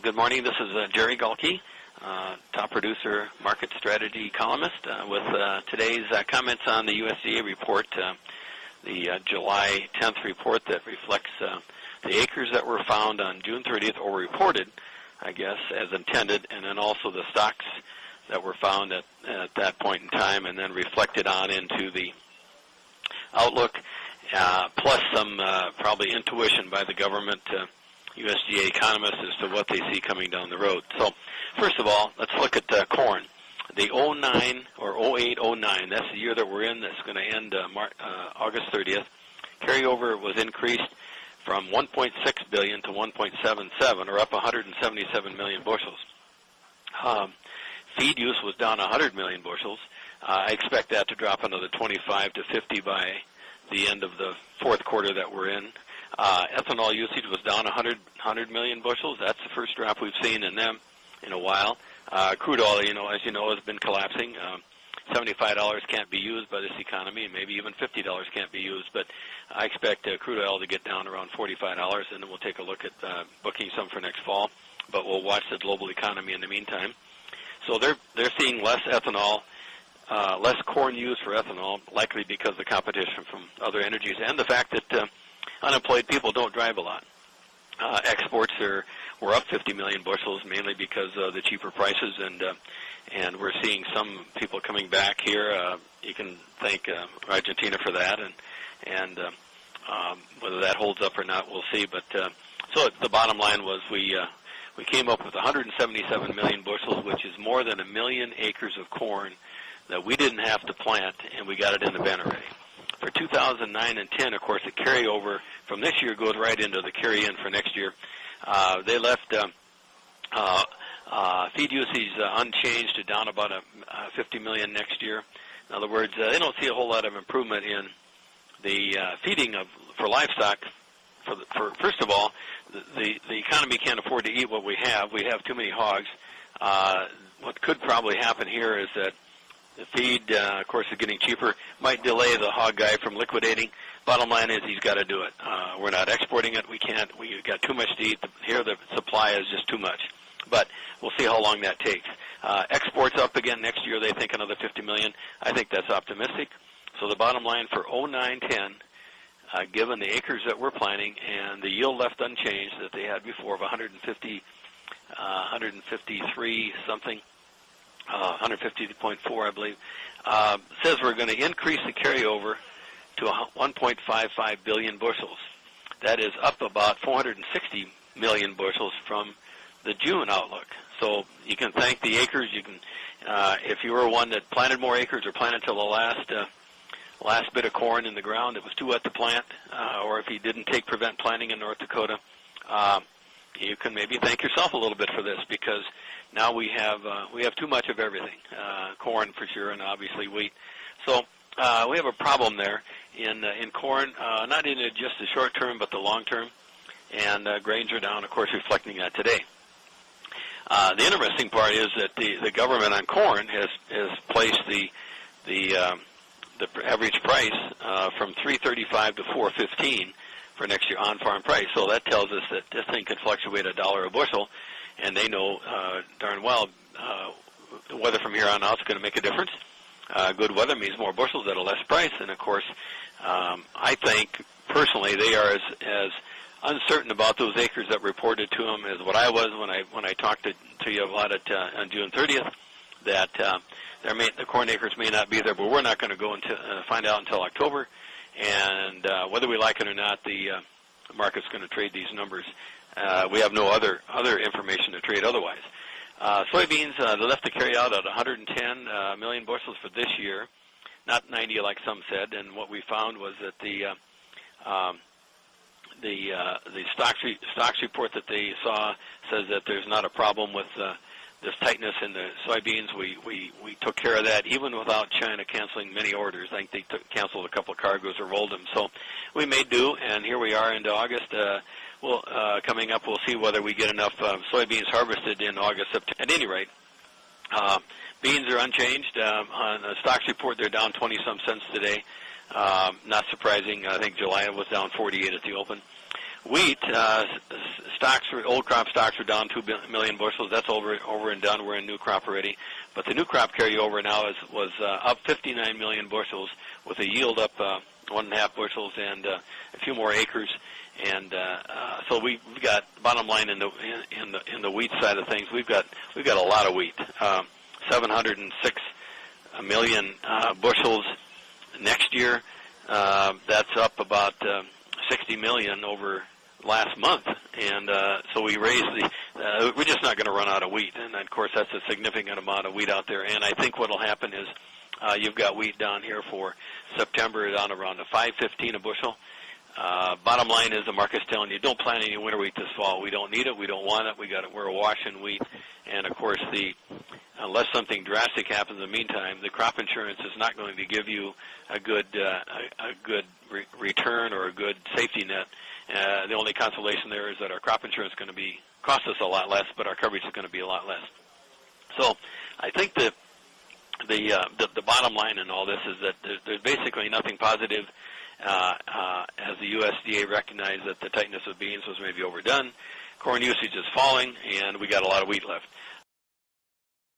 Good morning. This is Jerry Gulke, top producer, market strategy columnist, with today's comments on the USDA report, the July 10th report that reflects the acres that were found on June 30th, or reported, I guess, as intended, and then also the stocks that were found at that point in time, and then reflected on into the outlook, plus some probably intuition by the government USDA economists as to what they see coming down the road. So, first of all, let's look at corn. The 09 or 08-09, that's the year that we're in, that's going to end August 30th. Carryover was increased from 1.6 billion to 1.77, or up 177 million bushels. Feed use was down 100 million bushels. I expect that to drop another 25 to 50 by the end of the fourth quarter that we're in. Ethanol usage was down 100 million bushels. That's the first drop we've seen in them in a while. Crude oil, as you know, has been collapsing. $75 can't be used by this economy, and maybe even $50 can't be used. But I expect crude oil to get down around $45, and then we'll take a look at booking some for next fall. But we'll watch the global economy in the meantime. So they're seeing less ethanol, less corn use for ethanol, likely because of the competition from other energies and the fact that unemployed people don't drive a lot. Exports were up 50 million bushels, mainly because of the cheaper prices, and we're seeing some people coming back here. You can thank Argentina for that, and whether that holds up or not, we'll see. But so the bottom line was we came up with 177 million bushels, which is more than 1 million acres of corn that we didn't have to plant, and we got it in the bin already. For 2009 and 10, of course, the carryover from this year goes right into the carry-in for next year. They left feed usage unchanged to down about 50 million next year. In other words, they don't see a whole lot of improvement in the feeding for livestock. First of all, the economy can't afford to eat what we have. We have too many hogs. What could probably happen here is that the feed, of course, is getting cheaper, might delay the hog guy from liquidating. Bottom line is he's got to do it. We're not exporting it. We can't. We've got too much to eat. Here the supply is just too much. But we'll see how long that takes. Exports up again next year. They think another 50 million. I think that's optimistic. So the bottom line for 09-10, given the acres that we're planting and the yield left unchanged that they had before of 153 something, 150.4, I believe, says we're going to increase the carryover to 1.55 billion bushels. That is up about 460 million bushels from the June outlook. So you can thank the acres. You can, if you were one that planted more acres or planted till the last bit of corn in the ground, it was too wet to plant, or if you didn't take prevent planting in North Dakota, you can maybe thank yourself a little bit for this, because now we have too much of everything, corn for sure, and obviously wheat. So we have a problem there in corn, not in just the short term, but the long term. And grains are down, of course, reflecting that today. The interesting part is that the government on corn has placed the average price from $3.35 to $4.15 for next year on-farm price. So that tells us that this thing could fluctuate $1 a bushel, and they know darn well the weather from here on out is going to make a difference. Good weather means more bushels at a less price, and of course, I think personally they are as uncertain about those acres that reported to them as what I was when I talked to you about it on June 30th. That the corn acres may not be there, but we're not going to go into find out until October. And whether we like it or not, the market's going to trade these numbers. We have no other information to trade otherwise. Soybeans, they left the carry out at 110 million bushels for this year, not 90 like some said. And what we found was that the stocks report that they saw says that there's not a problem with this tightness in the soybeans. We took care of that even without China canceling many orders. I think they canceled a couple of cargoes or rolled them. So we made do, and here we are into August. Coming up, we'll see whether we get enough soybeans harvested in August, September. At any rate, beans are unchanged. On the stocks report, they're down 20-some cents today. Not surprising. I think July was down 48 at the open. Wheat old crop stocks are down 2 million bushels. That's over and done. We're in new crop already. But the new crop carryover now was up 59 million bushels with a yield up 1.5 bushels and a few more acres. And so we've got, bottom line in the wheat side of things, we've got a lot of wheat. 706 million bushels next year. That's up about 60 million over last month, and so we raised we're just not going to run out of wheat, and of course that's a significant amount of wheat out there. And I think what will happen is you've got wheat down here for September down around the 5.15 a bushel. Bottom line is the market's telling you don't plant any winter wheat this fall. We don't need it. We don't want it. We're awash in wheat, and of course unless something drastic happens in the meantime, the crop insurance is not going to give you a good return or a good safety net. The only consolation there is that our crop insurance is going to cost us a lot less, but our coverage is going to be a lot less. So I think that the bottom line in all this is that there's basically nothing positive. As the USDA recognized that the tightness of beans was maybe overdone, corn usage is falling, and we got a lot of wheat left.